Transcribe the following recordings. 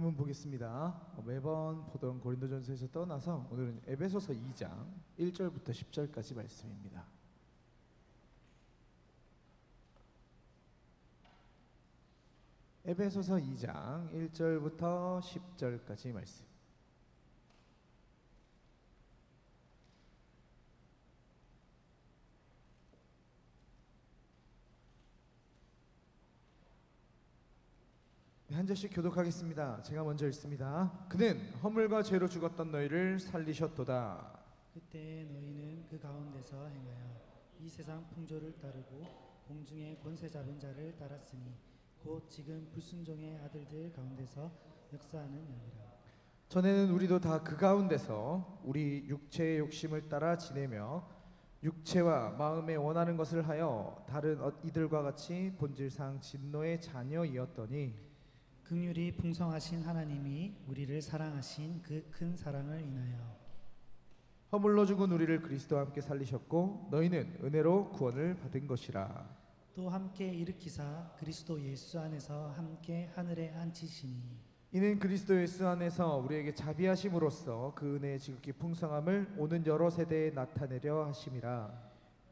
본문 보겠습니다. 매번 보던 고린도전서에서 떠나서 오늘은 에베소서 2장 1절부터 10절까지 말씀입니다. 에베소서 2장 1절부터 10절까지 말씀. 한 절씩 교독하겠습니다. 제가 먼저 읽습니다. 그는 허물과 죄로 죽었던 너희를 살리셨도다. 그때 너희는 그 가운데서 행하여 이 세상 풍조를 따르고 공중의 권세 잡은 자를 따랐으니 곧 지금 불순종의 아들들 가운데서 역사하는 영이라. 전에는 우리도 다 그 가운데서 우리 육체의 욕심을 따라 지내며 육체와 마음에 원하는 것을 하여 다른 이들과 같이 본질상 진노의 자녀이었더니 긍휼이 풍성하신 하나님이 우리를 사랑하신 그 큰 사랑을 인하여 허물로 죽은 우리를 그리스도와 함께 살리셨고 너희는 은혜로 구원을 받은 것이라. 또 함께 일으키사 그리스도 예수 안에서 함께 하늘에 앉히시니 이는 그리스도 예수 안에서 우리에게 자비하심으로써 그 은혜의 지극히 풍성함을 오는 여러 세대에 나타내려 하심이라.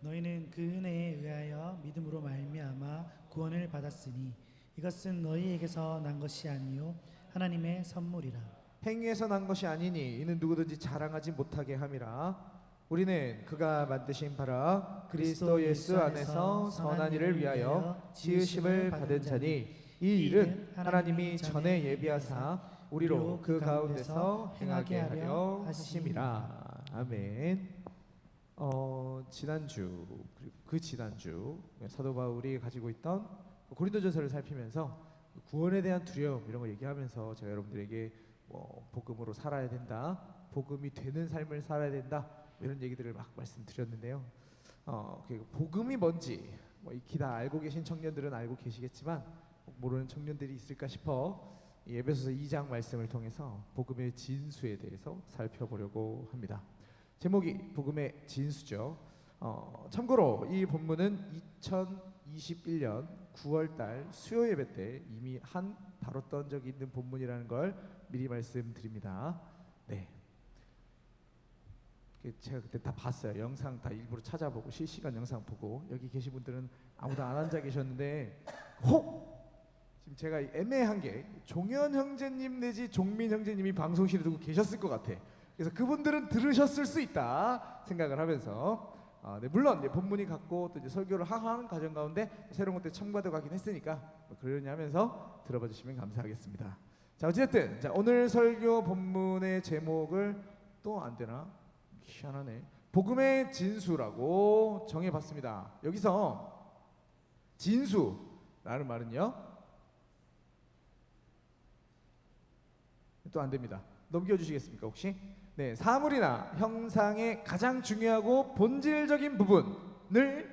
너희는 그 은혜에 의하여 믿음으로 말미암아 구원을 받았으니 이것은 너희에게서 난 것이 아니요 하나님의 선물이라. 행위에서 난 것이 아니니 이는 누구든지 자랑하지 못하게 함이라. 우리는 그가 만드신 바라 그리스도 예수 안에서 선한 일을 위하여 지으심을 받은 자니 이 일은 하나님이 전에 예비하사 우리로 그 가운데서 행하게 하려 하심이라. 아멘. 지난주 그리고 그 지난주 사도 바울이 가지고 있던 고린도전서를 살피면서 구원에 대한 두려움 이런 거 얘기하면서 제가 여러분들에게 복음으로 살아야 된다, 복음이 되는 삶을 살아야 된다 이런 얘기들을 막 말씀드렸는데요. 복음이 뭔지 익히 다 알고 계신 청년들은 알고 계시겠지만 모르는 청년들이 있을까 싶어 이 에베소서 2장 말씀을 통해서 복음의 진수에 대해서 살펴보려고 합니다. 제목이 복음의 진수죠. 참고로 이 본문은 2021년 9월달 수요 예배 때 이미 다뤘던 적이 있는 본문이라는 걸 미리 말씀드립니다. 네, 제가 그때 다 봤어요. 영상 다 일부러 찾아보고 실시간 영상 보고. 여기 계신 분들은 아무도 안 앉아 계셨는데 지금 제가 애매한 게 종현 형제님 내지 종민 형제님이 방송실에 두고 계셨을 것 같아. 그래서 그분들은 들으셨을 수 있다 생각을 하면서 물론 본문이 갖고 또 이제 설교를 하는 과정 가운데 새로운 것들이 첨가되어 가긴 했으니까 그러냐 하면서 들어봐 주시면 감사하겠습니다. 자, 어쨌든 오늘 설교 본문의 제목을 또 안 되나? 희한하네. 복음의 진수라고 정해봤습니다. 여기서 진수라는 말은요 또 안 됩니다. 넘겨주시겠습니까 혹시? 네, 사물이나 형상의 가장 중요하고 본질적인 부분을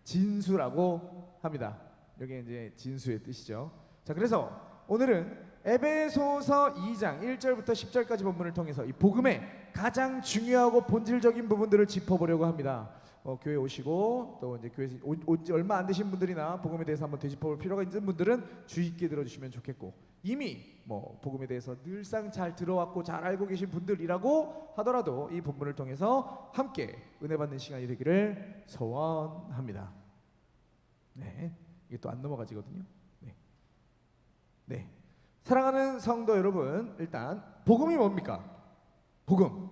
진수라고 합니다. 여기 이제 진수의 뜻이죠. 자, 그래서 오늘은 에베소서 2장 1절부터 10절까지 본문을 통해서 이 복음의 가장 중요하고 본질적인 부분들을 짚어보려고 합니다. 교회 오시고 또 이제 교회 온 지 얼마 안 되신 분들이나 복음에 대해서 한번 되짚어볼 필요가 있는 분들은 주의 있게 들어주시면 좋겠고, 이미 복음에 대해서 늘상 잘 들어왔고 잘 알고 계신 분들이라고 하더라도 이 본문을 통해서 함께 은혜 받는 시간이 되기를 소원합니다. 네, 이게 또 안 넘어가지거든요. 네. 사랑하는 성도 여러분, 일단 복음이 뭡니까? 복음.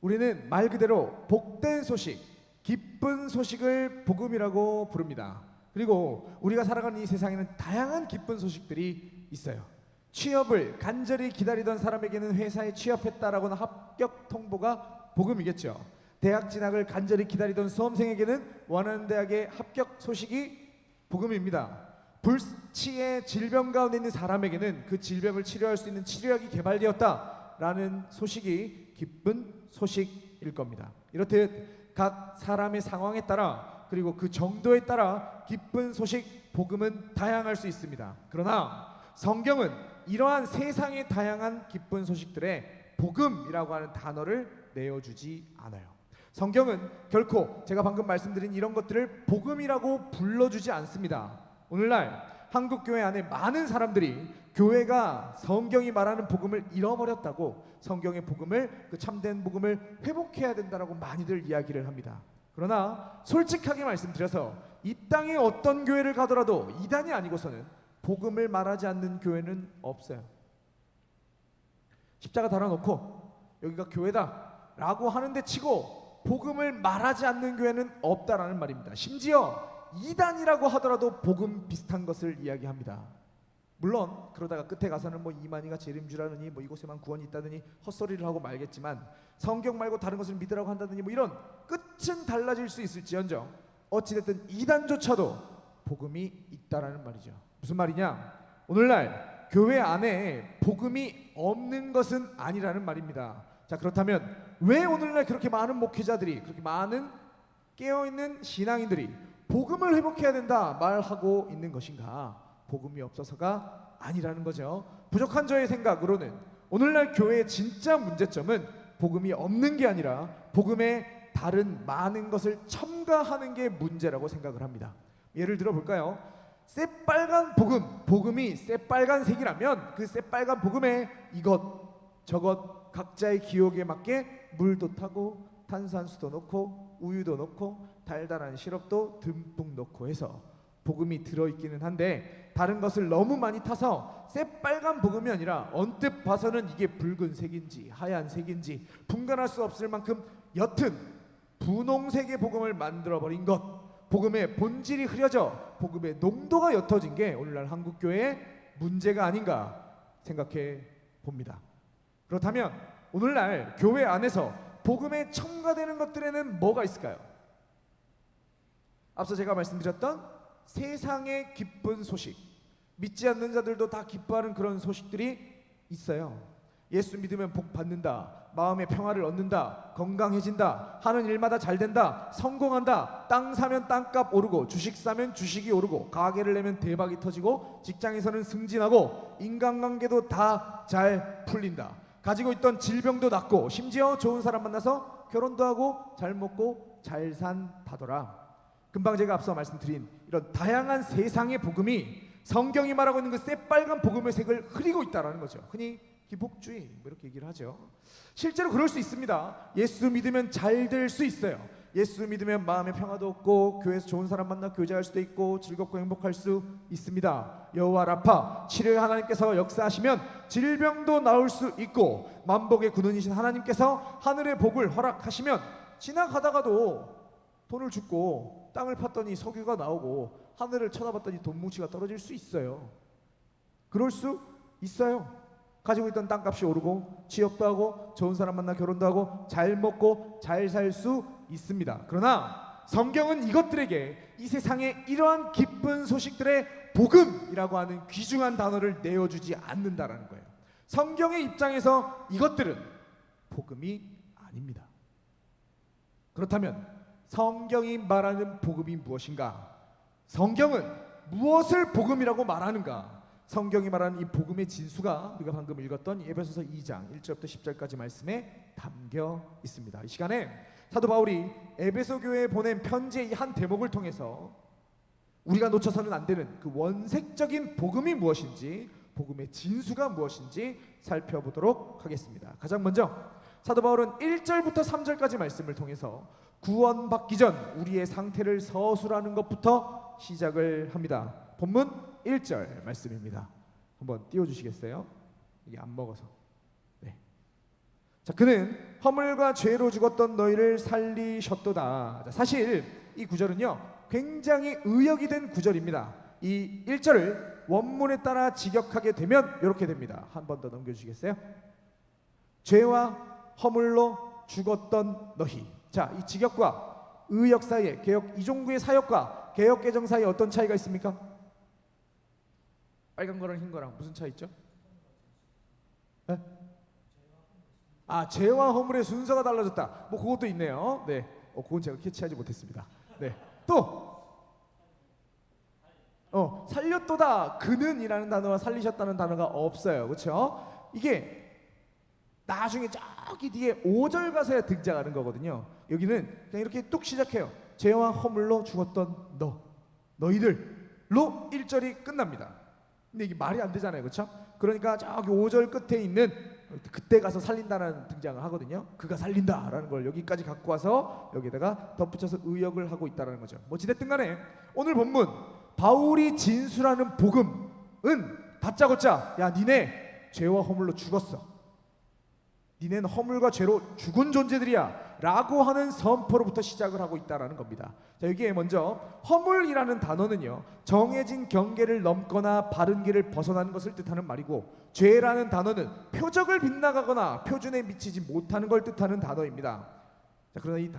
우리는 말 그대로 복된 소식, 기쁜 소식을 복음이라고 부릅니다. 그리고 우리가 살아가는 이 세상에는 다양한 기쁜 소식들이 있어요. 취업을 간절히 기다리던 사람에게는 회사에 취업했다라고는 합격 통보가 복음이겠죠. 대학 진학을 간절히 기다리던 수험생에게는 원하는 대학의 합격 소식이 복음입니다. 불치의 질병 가운데 있는 사람에게는 그 질병을 치료할 수 있는 치료약이 개발되었다라는 소식이 기쁜 소식일 겁니다. 이렇듯 각 사람의 상황에 따라 그리고 그 정도에 따라 기쁜 소식, 복음은 다양할 수 있습니다. 그러나 성경은 이러한 세상의 다양한 기쁜 소식들에 복음이라고 하는 단어를 내어주지 않아요. 성경은 결코 제가 방금 말씀드린 이런 것들을 복음이라고 불러주지 않습니다. 오늘날 한국교회 안에 많은 사람들이 교회가 성경이 말하는 복음을 잃어버렸다고 성경의 복음을 그 참된 복음을 회복해야 된다라고 많이들 이야기를 합니다. 그러나 솔직하게 말씀드려서 이 땅에 어떤 교회를 가더라도 이단이 아니고서는 복음을 말하지 않는 교회는 없어요. 십자가 달아놓고 여기가 교회다라고 하는데 치고 복음을 말하지 않는 교회는 없다라는 말입니다. 심지어 이단이라고 하더라도 복음 비슷한 것을 이야기합니다. 물론 그러다가 끝에 가서는 뭐 이만희가 재림 주라느니 뭐 이곳에만 구원이 있다느니 헛소리를 하고 말겠지만 성경 말고 다른 것을 믿으라고 한다느니 뭐 이런 끝은 달라질 수 있을지언정 어찌됐든 이단조차도 복음이 있다라는 말이죠. 무슨 말이냐? 오늘날 교회 안에 복음이 없는 것은 아니라는 말입니다. 자, 그렇다면 왜 오늘날 그렇게 많은 목회자들이, 그렇게 많은 깨어있는 신앙인들이 복음을 회복해야 된다 말하고 있는 것인가? 복음이 없어서가 아니라는 거죠. 부족한 저의 생각으로는 오늘날 교회의 진짜 문제점은 복음이 없는 게 아니라 복음의 다른 많은 것을 첨가하는 게 문제라고 생각을 합니다. 예를 들어 볼까요? 새빨간 복음이 새빨간색이라면 그 새빨간 복음에 이것 저것 각자의 기호에 맞게 물도 타고 탄산수도 넣고 우유도 넣고 달달한 시럽도 듬뿍 넣고 해서 복음이 들어있기는 한데 다른 것을 너무 많이 타서 새빨간 복음이 아니라 언뜻 봐서는 이게 붉은색인지 하얀색인지 분간할 수 없을 만큼 옅은 분홍색의 복음을 만들어버린 것, 복음의 본질이 흐려져 복음의 농도가 옅어진 게 오늘날 한국교회의 문제가 아닌가 생각해 봅니다. 그렇다면 오늘날 교회 안에서 복음에 첨가되는 것들에는 뭐가 있을까요? 앞서 제가 말씀드렸던 세상의 기쁜 소식, 믿지 않는 자들도 다 기뻐하는 그런 소식들이 있어요. 예수 믿으면 복 받는다, 마음의 평화를 얻는다, 건강해진다, 하는 일마다 잘 된다, 성공한다, 땅 사면 땅값 오르고 주식 사면 주식이 오르고 가게를 내면 대박이 터지고 직장에서는 승진하고 인간관계도 다 잘 풀린다, 가지고 있던 질병도 낫고 심지어 좋은 사람 만나서 결혼도 하고 잘 먹고 잘 산다더라. 금방 제가 앞서 말씀드린 이런 다양한 세상의 복음이 성경이 말하고 있는 그 새빨간 복음의 색을 흐리고 있다는 거죠. 흔히 기복주의 뭐 이렇게 얘기를 하죠. 실제로 그럴 수 있습니다. 예수 믿으면 잘 될 수 있어요. 예수 믿으면 마음의 평화도 얻고 교회에서 좋은 사람 만나 교제할 수도 있고 즐겁고 행복할 수 있습니다. 여호와 라파 치료의 하나님께서 역사하시면 질병도 나을 수 있고 만복의 근원이신 하나님께서 하늘의 복을 허락하시면 지나가다가도 돈을 줍고 땅을 팠더니 석유가 나오고 하늘을 쳐다봤더니 돈 뭉치가 떨어질 수 있어요. 그럴 수 있어요. 가지고 있던 땅값이 오르고 취업도 하고 좋은 사람 만나 결혼도 하고 잘 먹고 잘 살 수 있습니다. 그러나 성경은 이것들에게 이 세상의 이러한 기쁜 소식들의 복음이라고 하는 귀중한 단어를 내어주지 않는다라는 거예요. 성경의 입장에서 이것들은 복음이 아닙니다. 그렇다면 성경이 말하는 복음이 무엇인가? 성경은 무엇을 복음이라고 말하는가? 성경이 말하는 이 복음의 진수가 우리가 방금 읽었던 에베소서 2장 1절부터 10절까지 말씀에 담겨 있습니다. 이 시간에 사도 바울이 에베소 교회에 보낸 편지의 이 한 대목을 통해서 우리가 놓쳐서는 안 되는 그 원색적인 복음이 무엇인지, 복음의 진수가 무엇인지 살펴보도록 하겠습니다. 가장 먼저 사도 바울은 1절부터 3절까지 말씀을 통해서 구원받기 전 우리의 상태를 서술하는 것부터 시작을 합니다. 본문 1절 말씀입니다. 한번 띄워주시겠어요? 이게 안 먹어서. 네. 자, 그는 허물과 죄로 죽었던 너희를 살리셨도다. 자, 사실 이 구절은요 굉장히 의역이 된 구절입니다. 이 1절을 원문에 따라 직역하게 되면 이렇게 됩니다. 한 번 더 넘겨주시겠어요? 죄와 허물로 죽었던 너희. 자, 이 직역과 의역 사이에 개역 이종구의 사역과 개역 개정 사이에 어떤 차이가 있습니까? 빨간 거랑 흰 거랑 무슨 차이 있죠? 네? 아, 죄와 허물의 순서가 달라졌다. 뭐 그것도 있네요. 네, 그건 제가 캐치하지 못했습니다. 네, 또 살렸도다. 그는이라는 단어와 살리셨다는 단어가 없어요. 그렇죠? 이게 나중에 저기 뒤에 5절 가서야 등장하는 거거든요. 여기는 그냥 이렇게 뚝 시작해요. 죄와 허물로 죽었던 너희들로 1절이 끝납니다. 근데 이게 말이 안 되잖아요. 그렇죠? 그러니까 저기 5절 끝에 있는 그때 가서 살린다라는 등장을 하거든요. 그가 살린다라는 걸 여기까지 갖고 와서 여기다가 덧붙여서 의역을 하고 있다라는 거죠. 뭐 어찌됐든 간에 오늘 본문 바울이 진술하는 복음은 다짜고짜 야 니네 죄와 허물로 죽었어. 니네는 허물과 죄로 죽은 존재들이야 라고 하는 선포로부터 시작을 하고 있다라는 겁니다. 자, 여기에 먼저 허물이라는 단어는요, 정해진 경계를 넘거나 바른 길을 벗어나는 것을 뜻하는 말이고, 죄라는 단어는 표적을 빗나가거나 표준에 미치지 못하는 걸 뜻하는 단어입니다. 자, 그러나 이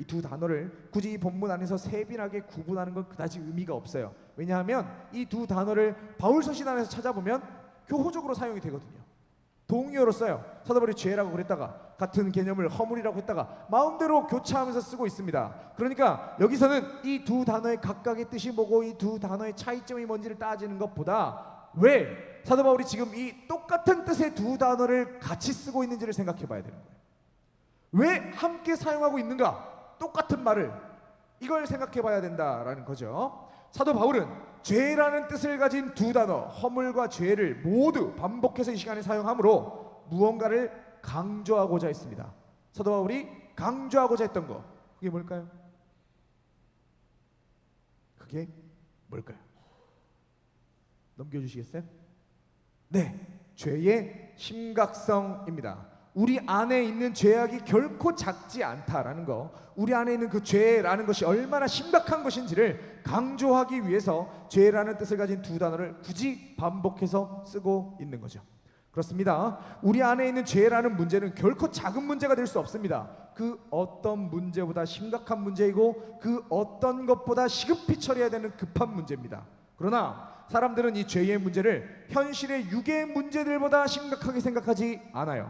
두 단어를 굳이 이 본문 안에서 세밀하게 구분하는 건 그다지 의미가 없어요. 왜냐하면 이 두 단어를 바울 서신 안에서 찾아보면 교호적으로 사용이 되거든요. 동의어로 써요. 사도 바울이 죄라고 그랬다가 같은 개념을 허물이라고 했다가 마음대로 교차하면서 쓰고 있습니다. 그러니까 여기서는 이 두 단어의 각각의 뜻이 뭐고 이 두 단어의 차이점이 뭔지를 따지는 것보다 왜 사도 바울이 지금 이 똑같은 뜻의 두 단어를 같이 쓰고 있는지를 생각해 봐야 되는 거예요. 왜 함께 사용하고 있는가? 똑같은 말을, 이걸 생각해 봐야 된다라는 거죠. 사도 바울은 죄라는 뜻을 가진 두 단어 허물과 죄를 모두 반복해서 이 시간에 사용하므로 무언가를 강조하고자 했습니다. 사도 바울이 강조하고자 했던 거, 그게 뭘까요? 그게 뭘까요? 넘겨주시겠어요? 네, 죄의 심각성입니다. 우리 안에 있는 죄악이 결코 작지 않다라는 거, 우리 안에 있는 그 죄라는 것이 얼마나 심각한 것인지를 강조하기 위해서 죄라는 뜻을 가진 두 단어를 굳이 반복해서 쓰고 있는 거죠. 그렇습니다. 우리 안에 있는 죄라는 문제는 결코 작은 문제가 될 수 없습니다. 그 어떤 문제보다 심각한 문제이고 그 어떤 것보다 시급히 처리해야 되는 급한 문제입니다. 그러나 사람들은 이 죄의 문제를 현실의 육의 문제들보다 심각하게 생각하지 않아요.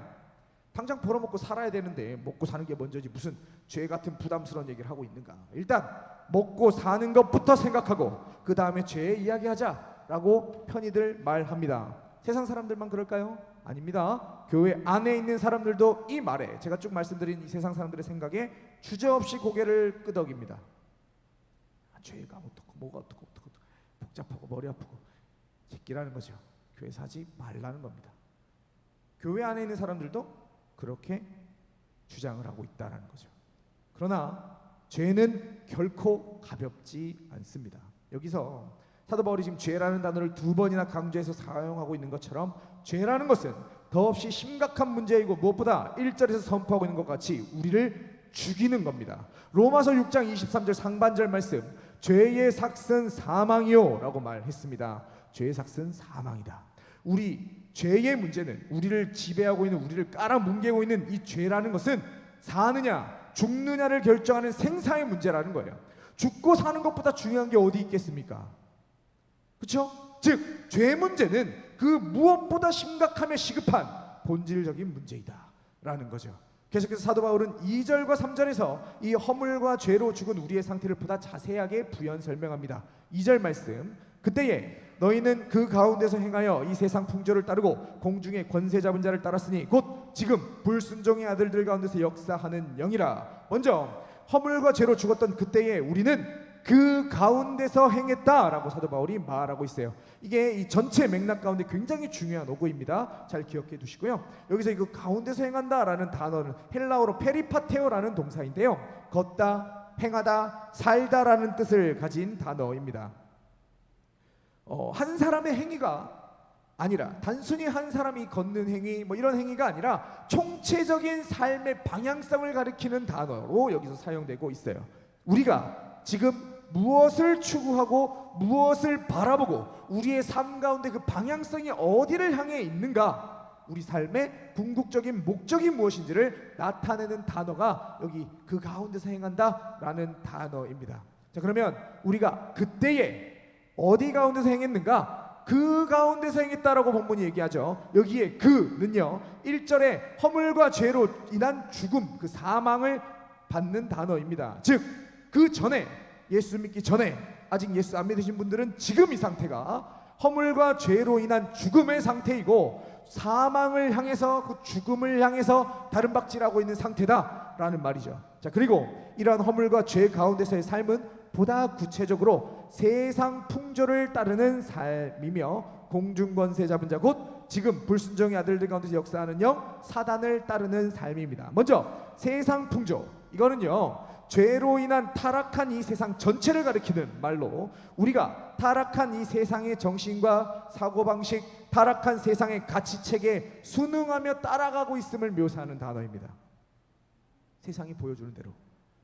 당장 벌어먹고 살아야 되는데 먹고 사는 게 먼저지 무슨 죄 같은 부담스러운 얘기를 하고 있는가. 일단 먹고 사는 것부터 생각하고 그 다음에 죄 이야기하자라고 편히들 말합니다. 세상 사람들만 그럴까요? 아닙니다. 교회 안에 있는 사람들도 이 말에, 제가 쭉 말씀드린 이 세상 사람들의 생각에 주저없이 고개를 끄덕입니다. 죄가 어떻고 뭐가 어떻고 복잡하고 머리 아프고 새끼라는 거죠. 교회 사지 말라는 겁니다. 교회 안에 있는 사람들도 그렇게 주장을 하고 있다는 거죠. 그러나 죄는 결코 가볍지 않습니다. 여기서 사도 바울이 지금 죄라는 단어를 두 번이나 강조해서 사용하고 있는 것처럼 죄라는 것은 더없이 심각한 문제이고 무엇보다 1절에서 선포하고 있는 것 같이 우리를 죽이는 겁니다. 로마서 6장 23절 상반절 말씀, 죄의 삭은 사망이요 라고 말했습니다. 죄의 삭은 사망이다. 우리 죄의 문제는, 우리를 지배하고 있는, 우리를 깔아뭉개고 있는 이 죄라는 것은 사느냐 죽느냐를 결정하는 생사의 문제라는 거예요. 죽고 사는 것보다 중요한 게 어디 있겠습니까? 그렇죠? 즉 죄 문제는 그 무엇보다 심각하며 시급한 본질적인 문제이다 라는 거죠. 계속해서 사도 바울은 2절과 3절에서 이 허물과 죄로 죽은 우리의 상태를 보다 자세하게 부연 설명합니다. 2절 말씀, 그때에 너희는 그 가운데서 행하여 이 세상 풍조를 따르고 공중의 권세 잡은 자를 따랐으니 곧 지금 불순종의 아들들 가운데서 역사하는 영이라. 먼저 허물과 죄로 죽었던 그때에 우리는 그 가운데서 행했다라고 사도 바울이 말하고 있어요. 이게 이 전체 맥락 가운데 굉장히 중요한 어구입니다. 잘 기억해 두시고요. 여기서 이 가운데서 행한다라는 단어는 헬라어로 페리파테오라는 동사인데요, 걷다, 행하다, 살다라는 뜻을 가진 단어입니다. 한 사람의 행위가 아니라 단순히 한 사람이 걷는 행위 뭐 이런 행위가 아니라 총체적인 삶의 방향성을 가리키는 단어로 여기서 사용되고 있어요. 우리가 지금 무엇을 추구하고 무엇을 바라보고 우리의 삶 가운데 그 방향성이 어디를 향해 있는가, 우리 삶의 궁극적인 목적이 무엇인지를 나타내는 단어가 여기 그 가운데서 행한다라는 단어입니다. 자, 그러면 우리가 그때에 어디 가운데서 행했는가? 그 가운데서 행했다라고 본문이 얘기하죠. 여기에 그는요 1절에 허물과 죄로 인한 죽음, 그 사망을 받는 단어입니다. 즉 그 전에, 예수 믿기 전에 아직 예수 안 믿으신 분들은 지금 이 상태가 허물과 죄로 인한 죽음의 상태이고 사망을 향해서, 그 죽음을 향해서 다름박질하고 있는 상태다라는 말이죠. 자, 그리고 이러한 허물과 죄 가운데서의 삶은 보다 구체적으로 세상 풍조를 따르는 삶이며 공중권세 잡은 자 곧 지금 불순종의 아들들 가운데서 역사하는 영 사단을 따르는 삶입니다. 먼저 세상 풍조, 이거는요 죄로 인한 타락한 이 세상 전체를 가리키는 말로 우리가 타락한 이 세상의 정신과 사고방식, 타락한 세상의 가치체계에 순응하며 따라가고 있음을 묘사하는 단어입니다. 세상이 보여주는 대로,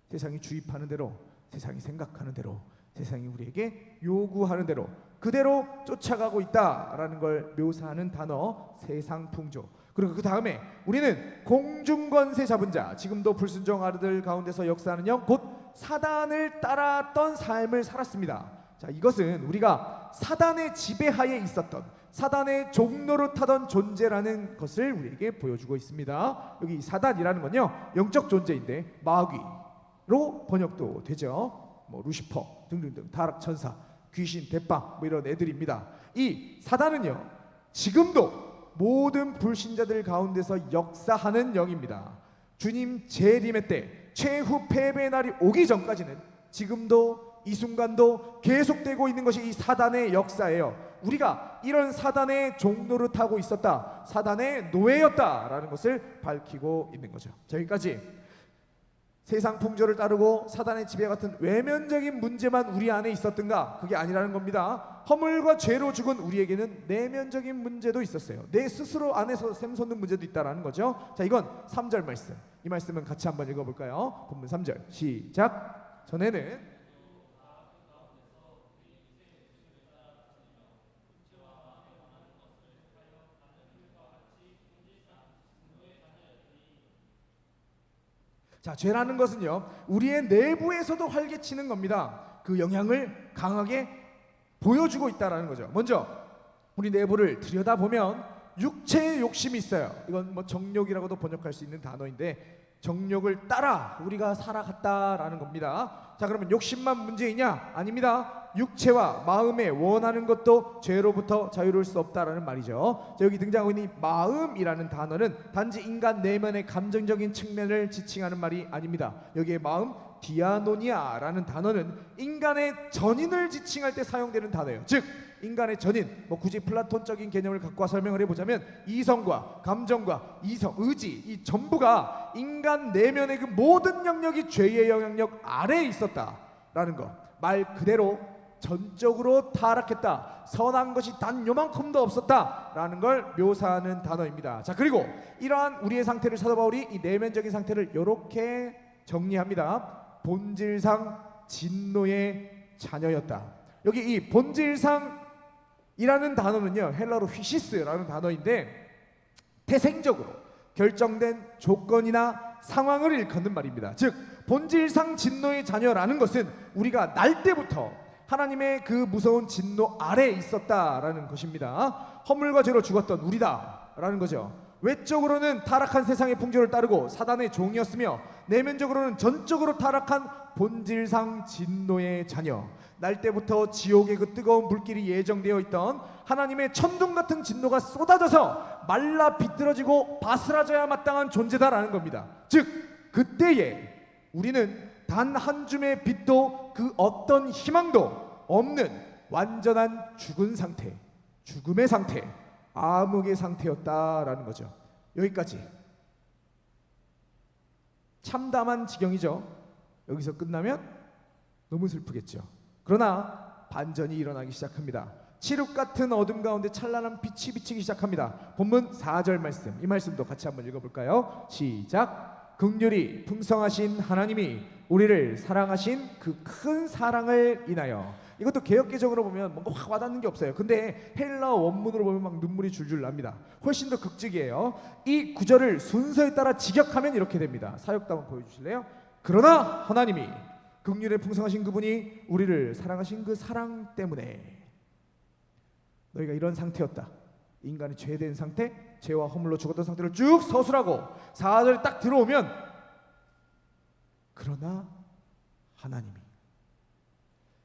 세상이 주입하는 대로, 세상이 생각하는 대로, 세상이 우리에게 요구하는 대로 그대로 쫓아가고 있다라는 걸 묘사하는 단어 세상 풍조. 그리고 그 다음에 우리는 공중권세 잡은 자, 지금도 불순종 아들 가운데서 역사하는 영 곧 사단을 따랐던 삶을 살았습니다. 자, 이것은 우리가 사단의 지배하에 있었던, 사단의 종로로 타던 존재라는 것을 우리에게 보여주고 있습니다. 여기 사단이라는 건요 영적 존재인데 마귀로 번역도 되죠. 뭐 루시퍼 등등등, 타락 천사, 귀신, 대빵 뭐 이런 애들입니다. 이 사단은요 지금도 모든 불신자들 가운데서 역사하는 영입니다. 주님 재림의 때 최후 패배의 날이 오기 전까지는 지금도 이 순간도 계속되고 있는 것이 이 사단의 역사예요. 우리가 이런 사단의 종로를 타고 있었다, 사단의 노예였다라는 것을 밝히고 있는 거죠. 자, 여기까지 세상 풍조를 따르고 사단의 지배 같은 외면적인 문제만 우리 안에 있었던가? 그게 아니라는 겁니다. 허물과 죄로 죽은 우리에게는 내면적인 문제도 있었어요. 내 스스로 안에서 샘솟는 문제도 있다라는 거죠. 자, 이건 3절 말씀. 이 말씀은 같이 한번 읽어볼까요? 본문 3절 시작. 전에는 자, 죄라는 것은요 우리의 내부에서도 활개치는 겁니다. 그 영향을 강하게 보여주고 있다라는 거죠. 먼저 우리 내부를 들여다보면 육체의 욕심이 있어요. 이건 뭐 정욕이라고도 번역할 수 있는 단어인데 정욕을 따라 우리가 살아갔다라는 겁니다. 자, 그러면 욕심만 문제이냐? 아닙니다. 육체와 마음에 원하는 것도 죄로부터 자유로울 수 없다라는 말이죠. 자, 여기 등장하고 있는 이 마음이라는 단어는 단지 인간 내면의 감정적인 측면을 지칭하는 말이 아닙니다. 여기에 마음 디아노니아라는 단어는 인간의 전인을 지칭할 때 사용되는 단어예요. 즉 인간의 전인, 뭐 굳이 플라톤적인 개념을 갖고 설명을 해보자면 이성과 감정과 이성, 의지, 이 전부가 인간 내면의 그 모든 영역이 죄의 영향력 아래에 있었다라는 것. 말 그대로 전적으로 타락했다, 선한 것이 단 요만큼도 없었다라는 걸 묘사하는 단어입니다. 자, 그리고 이러한 우리의 상태를 사도 바울이 이 내면적인 상태를 이렇게 정리합니다. 본질상 진노의 자녀였다. 여기 이 본질상 이라는 단어는요 헬라로 휘시스라는 단어인데 태생적으로 결정된 조건이나 상황을 일컫는 말입니다. 즉 본질상 진노의 자녀라는 것은 우리가 날 때부터 하나님의 그 무서운 진노 아래에 있었다라는 것입니다. 허물과 죄로 죽었던 우리다라는 거죠. 외적으로는 타락한 세상의 풍조를 따르고 사단의 종이었으며 내면적으로는 전적으로 타락한 본질상 진노의 자녀. 날 때부터 지옥의 그 뜨거운 불길이 예정되어 있던 하나님의 천둥 같은 진노가 쏟아져서 말라 비틀어지고 바스라져야 마땅한 존재다라는 겁니다. 즉 그때에 우리는 단 한 줌의 빛도 그 어떤 희망도 없는 완전한 죽은 상태, 죽음의 상태, 암흑의 상태였다라는 거죠. 여기까지 참담한 지경이죠. 여기서 끝나면 너무 슬프겠죠. 그러나 반전이 일어나기 시작합니다. 칠흑 같은 어둠 가운데 찬란한 빛이 비치기 시작합니다. 본문 4절 말씀, 이 말씀도 같이 한번 읽어볼까요? 시작. 긍휼이 풍성하신 하나님이 우리를 사랑하신 그 큰 사랑을 인하여. 이것도 개역개정으로 보면 뭔가 확 와닿는 게 없어요. 근데 헬라 원문으로 보면 막 눈물이 줄줄 납니다. 훨씬 더 극적이에요. 이 구절을 순서에 따라 직역하면 이렇게 됩니다. 사역도 한번 보여주실래요? 그러나 하나님이 긍휼에 풍성하신 그분이 우리를 사랑하신 그 사랑 때문에 너희가 이런 상태였다. 인간의 죄된 상태, 죄와 허물로 죽었던 상태를 쭉 서술하고 4절에 딱 들어오면 그러나 하나님이.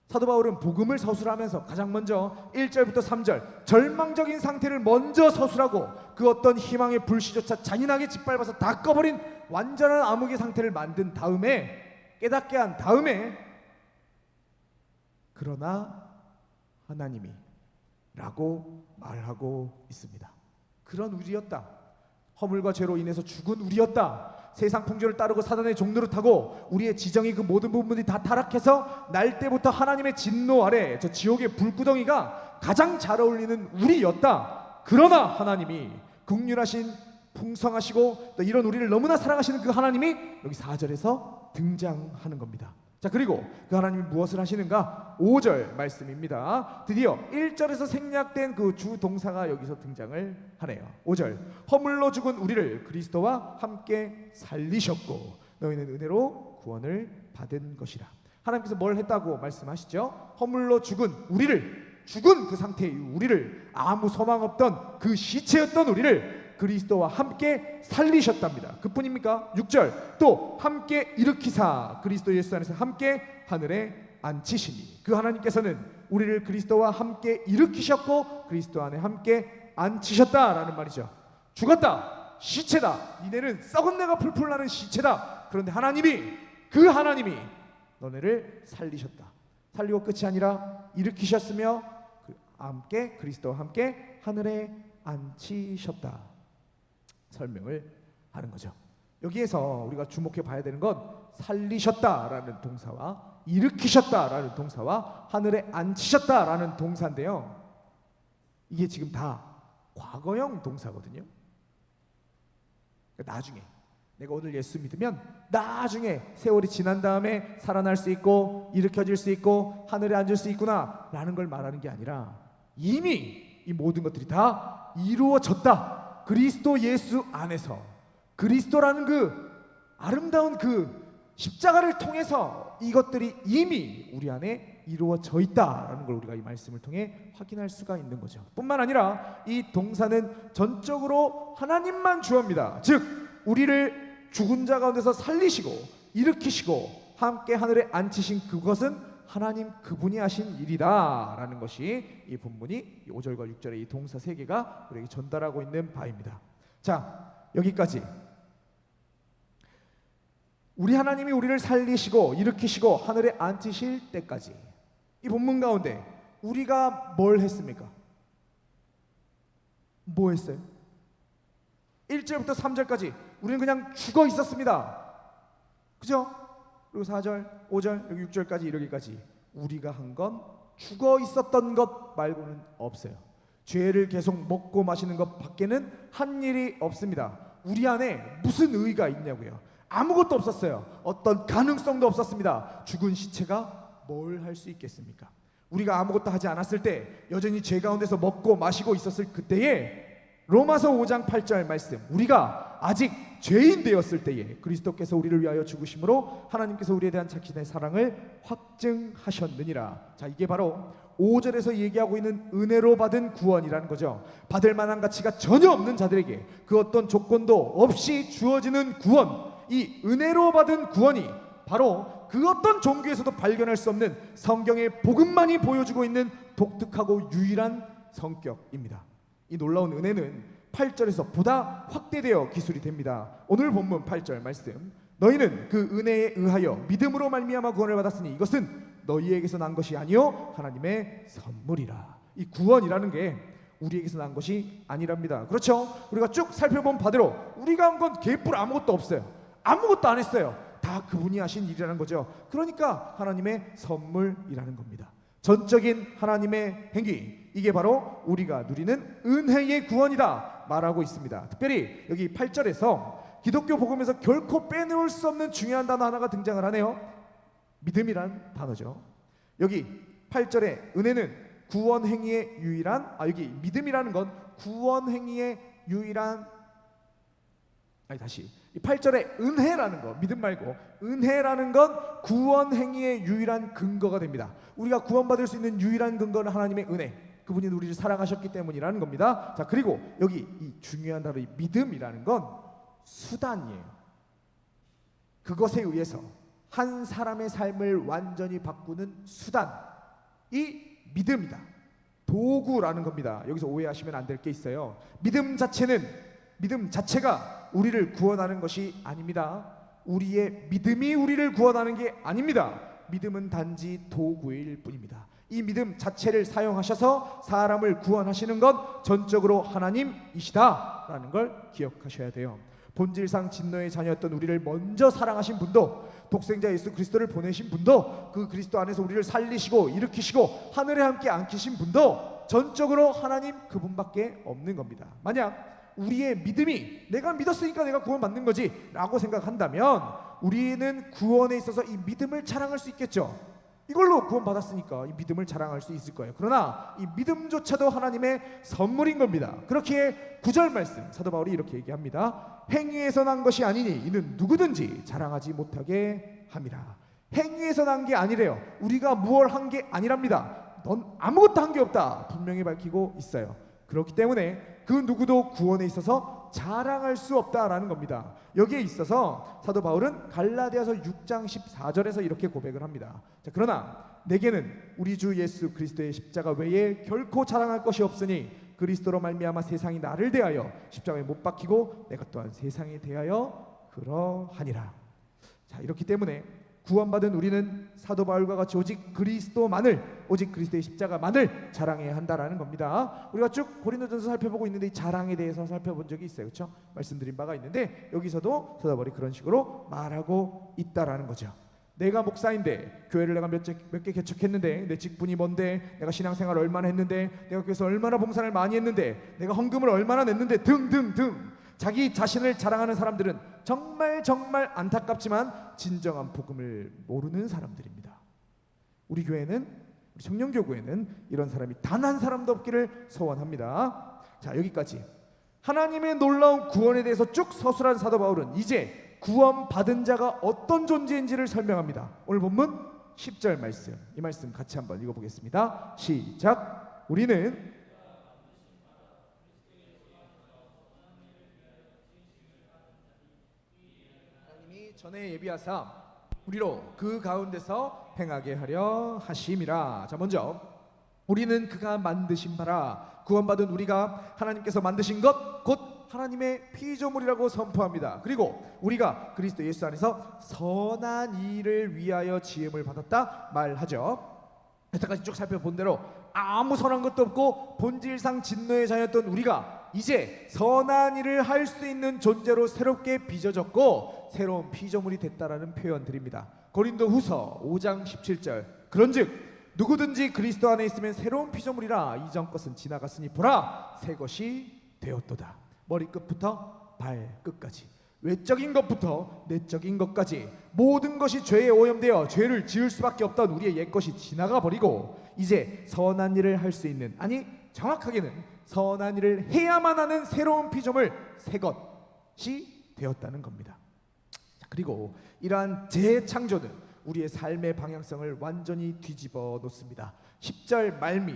사도 바울은 복음을 서술하면서 가장 먼저 1절부터 3절 절망적인 상태를 먼저 서술하고 그 어떤 희망의 불씨조차 잔인하게 짓밟아서 다 꺼버린 완전한 암흑의 상태를 만든 다음에 깨닫게 한 다음에 그러나 하나님이 라고 말하고 있습니다. 그런 우리였다. 허물과 죄로 인해서 죽은 우리였다. 세상 풍조를 따르고 사단의 종노릇 타고 우리의 지정이 그 모든 부분들이 다 타락해서 날 때부터 하나님의 진노 아래 저 지옥의 불구덩이가 가장 잘 어울리는 우리였다. 그러나 하나님이 긍휼하신 풍성하시고 또 이런 우리를 너무나 사랑하시는 그 하나님이 여기 4절에서 등장하는 겁니다. 자, 그리고 그 하나님이 무엇을 하시는가? 5절 말씀입니다. 드디어 1절에서 생략된 그 주 동사가 여기서 등장을 하네요. 5절, 허물로 죽은 우리를 그리스도와 함께 살리셨고 너희는 은혜로 구원을 받은 것이라. 하나님께서 뭘 했다고 말씀하시죠? 허물로 죽은 우리를, 죽은 그 상태의 우리를, 아무 소망 없던 그 시체였던 우리를 그리스도와 함께 살리셨답니다. 그뿐입니까? 6절, 또 함께 일으키사 그리스도 예수 안에서 함께 하늘에 앉히시니. 그 하나님께서는 우리를 그리스도와 함께 일으키셨고 그리스도 안에 함께 앉히셨다라는 말이죠. 죽었다, 시체다, 니네는 썩은 내가 풀풀 나는 시체다. 그런데 그 하나님이 너네를 살리셨다. 살리고 끝이 아니라 일으키셨으며 함께 그리스도와 함께 하늘에 앉히셨다. 설명을 하는 거죠. 여기에서 우리가 주목해 봐야 되는 건 살리셨다라는 동사와 일으키셨다라는 동사와 하늘에 앉히셨다라는 동사인데요. 이게 지금 다 과거형 동사거든요. 그러니까 나중에 내가 오늘 예수 믿으면 나중에 세월이 지난 다음에 살아날 수 있고 일으켜질 수 있고 하늘에 앉을 수 있구나 라는 걸 말하는 게 아니라 이미 이 모든 것들이 다 이루어졌다. 그리스도 예수 안에서 그리스도라는 그 아름다운 그 십자가를 통해서 이것들이 이미 우리 안에 이루어져 있다라는 걸 우리가 이 말씀을 통해 확인할 수가 있는 거죠. 뿐만 아니라 이 동사는 전적으로 하나님만 주어입니다. 즉 우리를 죽은 자 가운데서 살리시고 일으키시고 함께 하늘에 앉히신 그것은 하나님 그분이 하신 일이다라는 것이 이 본문이 5절과 6절의 이 동사 세 개가 우리에게 전달하고 있는 바입니다. 자, 여기까지 우리 하나님이 우리를 살리시고 일으키시고 하늘에 앉히실 때까지 이 본문 가운데 우리가 뭘 했습니까? 뭐 했어요? 1절부터 3절까지 우리는 그냥 죽어 있었습니다. 그죠? 그리고 4절, 5절, 여기 6절까지 이르기까지 우리가 한 건 죽어 있었던 것 말고는 없어요. 죄를 계속 먹고 마시는 것 밖에는 한 일이 없습니다. 우리 안에 무슨 의의가 있냐고요? 아무것도 없었어요. 어떤 가능성도 없었습니다. 죽은 시체가 뭘 할 수 있겠습니까? 우리가 아무것도 하지 않았을 때 여전히 죄 가운데서 먹고 마시고 있었을 그때에 로마서 5장 8절 말씀, 우리가 아직 죄인 되었을 때에 그리스도께서 우리를 위하여 죽으심으로 하나님께서 우리에 대한 자신의 사랑을 확증하셨느니라. 자, 이게 바로 5절에서 얘기하고 있는 은혜로 받은 구원이라는 거죠. 받을 만한 가치가 전혀 없는 자들에게 그 어떤 조건도 없이 주어지는 구원, 이 은혜로 받은 구원이 바로 그 어떤 종교에서도 발견할 수 없는 성경의 복음만이 보여주고 있는 독특하고 유일한 성격입니다. 이 놀라운 은혜는 8절에서 보다 확대되어 기술이 됩니다. 오늘 본문 8절 말씀, 너희는 그 은혜에 의하여 믿음으로 말미암아 구원을 받았으니 이것은 너희에게서 난 것이 아니요 하나님의 선물이라. 이 구원이라는 게 우리에게서 난 것이 아니랍니다. 그렇죠? 우리가 쭉 살펴본 바대로 우리가 한 건 개뿔 아무것도 없어요. 아무것도 안 했어요. 다 그분이 하신 일이라는 거죠. 그러니까 하나님의 선물이라는 겁니다. 전적인 하나님의 행위, 이게 바로 우리가 누리는 은혜의 구원이다 말하고 있습니다. 특별히 여기 8절에서 기독교 복음에서 결코 빼놓을 수 없는 중요한 단어 하나가 등장을 하네요. 믿음이란 단어죠. 여기 8절에 은혜는 구원 행위의 유일한, 여기 믿음이라는 건 구원 행위의 유일한, 다시 이 8절에 은혜라는 거, 믿음 말고 은혜라는 건 구원 행위의 유일한 근거가 됩니다. 우리가 구원받을 수 있는 유일한 근거는 하나님의 은혜, 그분이 우리를 사랑하셨기 때문이라는 겁니다. 자, 그리고 여기 이 중요한 단어, 이 믿음이라는 건 수단이에요. 그것에 의해서 한 사람의 삶을 완전히 바꾸는 수단이 믿음이다. 도구라는 겁니다. 여기서 오해하시면 안 될 게 있어요. 믿음 자체가 우리를 구원하는 것이 아닙니다. 우리의 믿음이 우리를 구원하는 게 아닙니다. 믿음은 단지 도구일 뿐입니다. 이 믿음 자체를 사용하셔서 사람을 구원하시는 건 전적으로 하나님이시다라는 걸 기억하셔야 돼요. 본질상 진노의 자녀였던 우리를 먼저 사랑하신 분도, 독생자 예수 그리스도를 보내신 분도, 그 그리스도 안에서 우리를 살리시고 일으키시고 하늘에 함께 안기신 분도 전적으로 하나님 그분밖에 없는 겁니다. 만약 우리의 믿음이 내가 믿었으니까 내가 구원받는 거지 라고 생각한다면 우리는 구원에 있어서 이 믿음을 자랑할 수 있겠죠. 이걸로 구원받았으니까 이 믿음을 자랑할 수 있을 거예요. 그러나 이 믿음조차도 하나님의 선물인 겁니다. 그렇기에 9절 말씀 사도 바울이 이렇게 얘기합니다. 행위에서 난 것이 아니니 이는 누구든지 자랑하지 못하게 함이라. 행위에서 난 게 아니래요. 우리가 무얼 한 게 아니랍니다. 넌 아무것도 한 게 없다 분명히 밝히고 있어요. 그렇기 때문에 그 누구도 구원에 있어서 자랑할 수 없다라는 겁니다. 여기에 있어서 사도 바울은 갈라디아서 6장 14절에서 이렇게 고백을 합니다. 자, 그러나 내게는 우리 주 예수 그리스도의 십자가 외에 결코 자랑할 것이 없으니 그리스도로 말미암아 세상이 나를 대하여 십자가에 못 박히고 내가 또한 세상에 대하여 그러하니라. 자, 이렇기 때문에 구원받은 우리는 사도 바울과 같이 오직 그리스도만을, 오직 그리스도의 십자가만을 자랑해야 한다라는 겁니다. 우리가 쭉 고린도전서 살펴보고 있는데 이 자랑에 대해서 살펴본 적이 있어요. 그렇죠? 말씀드린 바가 있는데 여기서도 사도 바울이 그런 식으로 말하고 있다라는 거죠. 내가 목사인데 교회를 내가 몇 개 개척했는데 내 직분이 뭔데, 내가 신앙생활을 얼마나 했는데, 내가 교회에서 얼마나 봉사를 많이 했는데, 내가 헌금을 얼마나 냈는데 등등등 자기 자신을 자랑하는 사람들은 정말 안타깝지만 진정한 복음을 모르는 사람들입니다. 우리 교회는, 우리 청년교구에는 이런 사람이 단 한 사람도 없기를 소원합니다. 자, 여기까지 하나님의 놀라운 구원에 대해서 쭉 서술한 사도 바울은 이제 구원받은 자가 어떤 존재인지를 설명합니다. 오늘 본문 10절 말씀, 이 말씀 같이 한번 읽어보겠습니다. 시작. 우리는 전에 예비하사 우리로 그 가운데서 행하게 하려 하심이라. 자, 먼저 우리는 그가 만드신 바라, 구원받은 우리가 하나님께서 만드신 것 곧 하나님의 피조물이라고 선포합니다. 그리고 우리가 그리스도 예수 안에서 선한 일을 위하여 지음을 받았다 말하죠. 여태까지 쭉 살펴본 대로 아무 선한 것도 없고 본질상 진노의 자였던 우리가 이제 선한 일을 할 수 있는 존재로 새롭게 빚어졌고 새로운 피조물이 됐다라는 표현들입니다. 고린도후서 5장 17절 그런즉 누구든지 그리스도 안에 있으면 새로운 피조물이라 이전 것은 지나갔으니 보라 새 것이 되었도다. 머리끝부터 발끝까지, 외적인 것부터 내적인 것까지 모든 것이 죄에 오염되어 죄를 지을 수밖에 없던 우리의 옛것이 지나가 버리고 이제 선한 일을 할 수 있는, 아니 정확하게는 선한 일을 해야만 하는 새로운 피조물 새 것이 되었다는 겁니다. 그리고 이러한 재창조는 우리의 삶의 방향성을 완전히 뒤집어 놓습니다. 10절 말미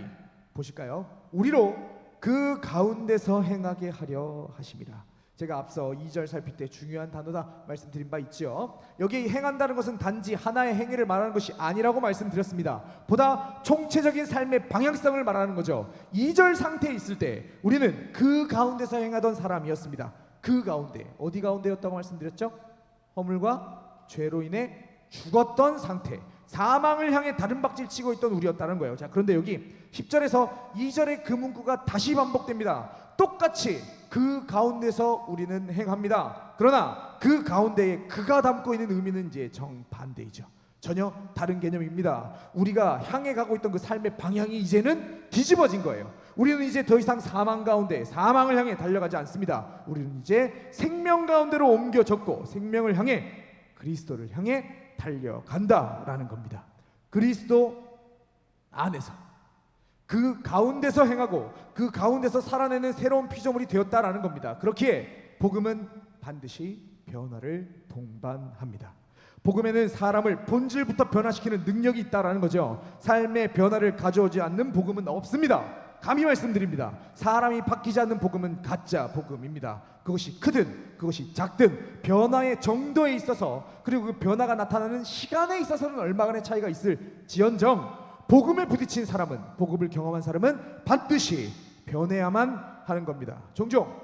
보실까요? 우리로 그 가운데서 행하게 하려 하심이라. 제가 앞서 2절 살필 때 중요한 단어다 말씀드린 바 있죠. 여기 행한다는 것은 단지 하나의 행위를 말하는 것이 아니라고 말씀드렸습니다. 보다 총체적인 삶의 방향성을 말하는 거죠. 2절 상태에 있을 때 우리는 그 가운데서 행하던 사람이었습니다. 그 가운데, 어디 가운데였다고 말씀드렸죠? 허물과 죄로 인해 죽었던 상태, 사망을 향해 다른 박질 치고 있던 우리였다는 거예요. 자, 그런데 여기 10절에서 2절의 그 문구가 다시 반복됩니다. 똑같이 그 가운데서 우리는 행합니다. 그러나 그 가운데에 그가 담고 있는 의미는 이제 정반대이죠. 전혀 다른 개념입니다. 우리가 향해 가고 있던 그 삶의 방향이 이제는 뒤집어진 거예요. 우리는 이제 더 이상 사망 가운데 사망을 향해 달려가지 않습니다. 우리는 이제 생명 가운데로 옮겨졌고 생명을 향해, 그리스도를 향해 달려간다라는 겁니다. 그리스도 안에서 그 가운데서 행하고 그 가운데서 살아내는 새로운 피조물이 되었다라는 겁니다. 그렇기에 복음은 반드시 변화를 동반합니다. 복음에는 사람을 본질부터 변화시키는 능력이 있다라는 거죠. 삶의 변화를 가져오지 않는 복음은 없습니다. 감히 말씀드립니다. 사람이 바뀌지 않는 복음은 가짜 복음입니다. 그것이 크든 그것이 작든 변화의 정도에 있어서, 그리고 그 변화가 나타나는 시간에 있어서는 얼마간의 차이가 있을지언정 복음에 부딪힌 사람은, 복음을 경험한 사람은 반드시 변해야만 하는 겁니다. 종종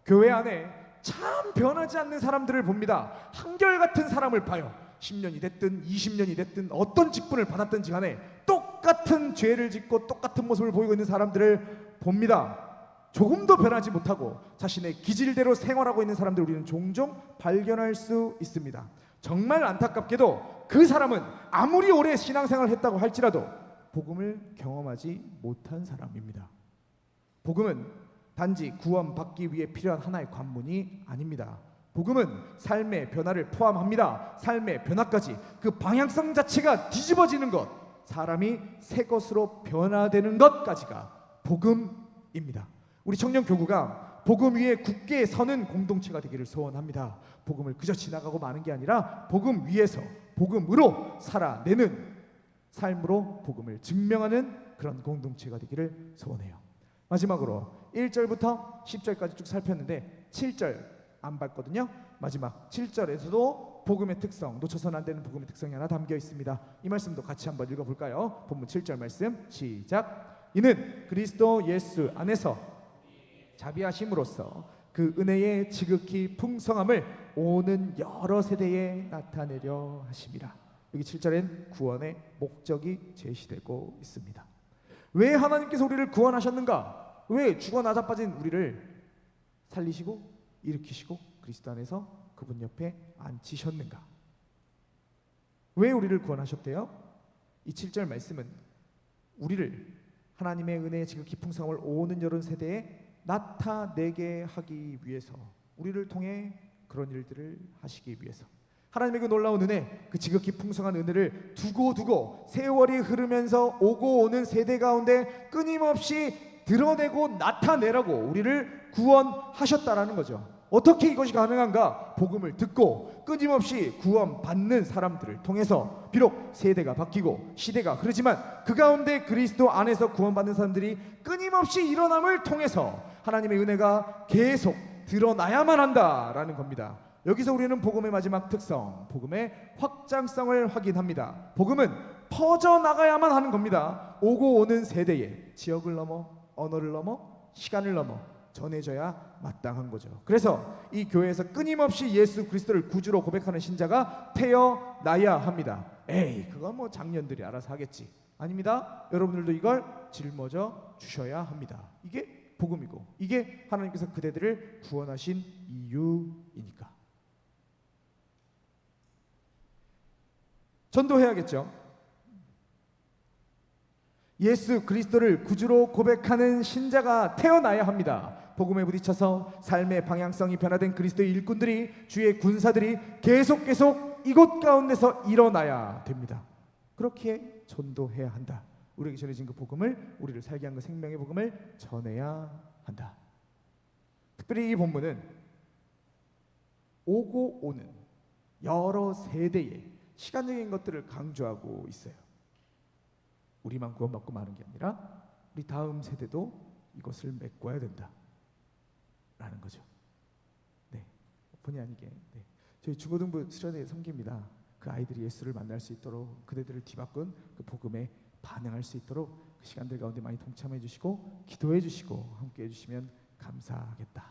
교회 안에 참 변하지 않는 사람들을 봅니다. 한결같은 사람을 봐요. 10년이 됐든 20년이 됐든 어떤 직분을 받았든지 간에 똑 똑같은 죄를 짓고 똑같은 모습을 보이고 있는 사람들을 봅니다. 조금도 변하지 못하고 자신의 기질대로 생활하고 있는 사람들 우리는 종종 발견할 수 있습니다. 정말 안타깝게도 그 사람은 아무리 오래 신앙생활을 했다고 할지라도 복음을 경험하지 못한 사람입니다. 복음은 단지 구원받기 위해 필요한 하나의 관문이 아닙니다. 복음은 삶의 변화를 포함합니다. 삶의 변화까지 그 방향성 자체가 뒤집어지는 것, 사람이 새 것으로 변화되는 것까지가 복음입니다. 우리 청년교구가 복음 위에 굳게 서는 공동체가 되기를 소원합니다. 복음을 그저 지나가고 마는 게 아니라 복음 위에서 복음으로 살아내는 삶으로 복음을 증명하는 그런 공동체가 되기를 소원해요. 마지막으로 1절부터 10절까지 쭉 살폈는데 7절 안 봤거든요. 마지막 7절에서도 복음의 특성, 놓쳐서는 안 되는 복음의 특성이 하나 담겨 있습니다. 이 말씀도 같이 한번 읽어볼까요? 본문 7절 말씀 시작. 이는 그리스도 예수 안에서 자비하심으로써 그 은혜의 지극히 풍성함을 오는 여러 세대에 나타내려 하심이라. 여기 7절엔 구원의 목적이 제시되고 있습니다. 왜 하나님께서 우리를 구원하셨는가? 왜 죽어 나자빠진 우리를 살리시고 일으키시고 그리스도 안에서 그분 옆에 앉히셨는가? 왜 우리를 구원하셨대요? 이 7절 말씀은 우리를 하나님의 은혜의 지극히 풍성함을 오는 여러 세대에 나타내게 하기 위해서, 우리를 통해 그런 일들을 하시기 위해서, 하나님의 그 놀라운 은혜, 그 지극히 풍성한 은혜를 두고 세월이 흐르면서 오고 오는 세대 가운데 끊임없이 드러내고 나타내라고 우리를 구원하셨다라는 거죠. 어떻게 이것이 가능한가? 복음을 듣고 끊임없이 구원받는 사람들을 통해서, 비록 세대가 바뀌고 시대가 흐르지만 그 가운데 그리스도 안에서 구원받는 사람들이 끊임없이 일어남을 통해서 하나님의 은혜가 계속 드러나야만 한다라는 겁니다. 여기서 우리는 복음의 마지막 특성, 복음의 확장성을 확인합니다. 복음은 퍼져나가야만 하는 겁니다. 오고 오는 세대에 지역을 넘어, 언어를 넘어, 시간을 넘어 전해져야 마땅한 거죠. 그래서 이 교회에서 끊임없이 예수 그리스도를 구주로 고백하는 신자가 태어나야 합니다. 에이, 그건 뭐 장년들이 알아서 하겠지. 아닙니다. 여러분들도 이걸 짊어져 주셔야 합니다. 이게 복음이고, 이게 하나님께서 그대들을 구원하신 이유이니까. 전도해야겠죠. 예수 그리스도를 구주로 고백하는 신자가 태어나야 합니다. 복음에 부딪혀서 삶의 방향성이 변화된 그리스도의 일꾼들이, 주의 군사들이 계속 이곳 가운데서 일어나야 됩니다. 그렇게 전도해야 한다. 우리에게 전해진 그 복음을, 우리를 살게 한 그 생명의 복음을 전해야 한다. 특별히 이 본문은 오고 오는 여러 세대의 시간적인 것들을 강조하고 있어요. 우리만 구원받고 마는 게 아니라 우리 다음 세대도 이것을 메꿔야 된다 라는 거죠. 네, 본의 아니게 저희 중고등부 수련회 섬깁니다. 그 아이들이 예수를 만날 수 있도록, 그대들을 뒤바꾼 그 복음에 반응할 수 있도록 그 시간들 가운데 많이 동참해 주시고 기도해 주시고 함께 해주시면 감사하겠다.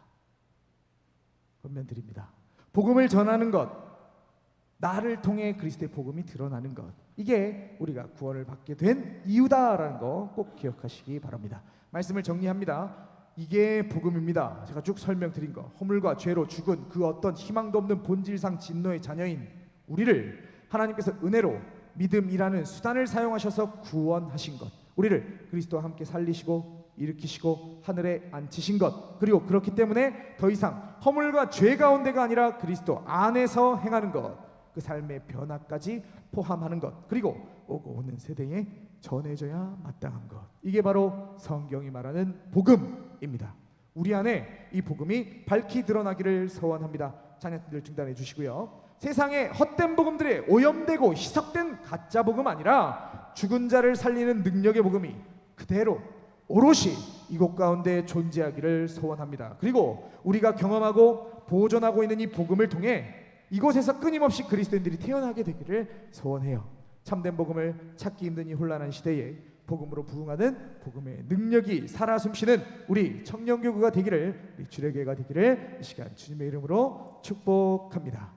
권면드립니다. 복음을 전하는 것, 나를 통해 그리스도의 복음이 드러나는 것, 이게 우리가 구원을 받게 된 이유다라는 거 꼭 기억하시기 바랍니다. 말씀을 정리합니다. 이게 복음입니다. 제가 쭉 설명드린 거, 허물과 죄로 죽은 그 어떤 희망도 없는 본질상 진노의 자녀인 우리를 하나님께서 은혜로 믿음이라는 수단을 사용하셔서 구원하신 것, 우리를 그리스도와 함께 살리시고 일으키시고 하늘에 앉히신 것, 그리고 그렇기 때문에 더 이상 허물과 죄 가운데가 아니라 그리스도 안에서 행하는 것, 그 삶의 변화까지 포함하는 것, 그리고 오고 오는 세대에 전해져야 마땅한 것, 이게 바로 성경이 말하는 복음입니다. 우리 안에 이 복음이 밝히 드러나기를 소원합니다. 자녀들 중단해 주시고요. 세상의 헛된 복음들에 오염되고 희석된 가짜 복음 아니라 죽은 자를 살리는 능력의 복음이 그대로 오롯이 이곳 가운데 존재하기를 소원합니다. 그리고 우리가 경험하고 보존하고 있는 이 복음을 통해 이곳에서 끊임없이 그리스도인들이 태어나게 되기를 소원해요. 참된 복음을 찾기 힘든 이 혼란한 시대에 복음으로 부응하는 복음의 능력이 살아 숨쉬는 우리 청년교구가 되기를, 우리 주례교회가 되기를 이 시간 주님의 이름으로 축복합니다.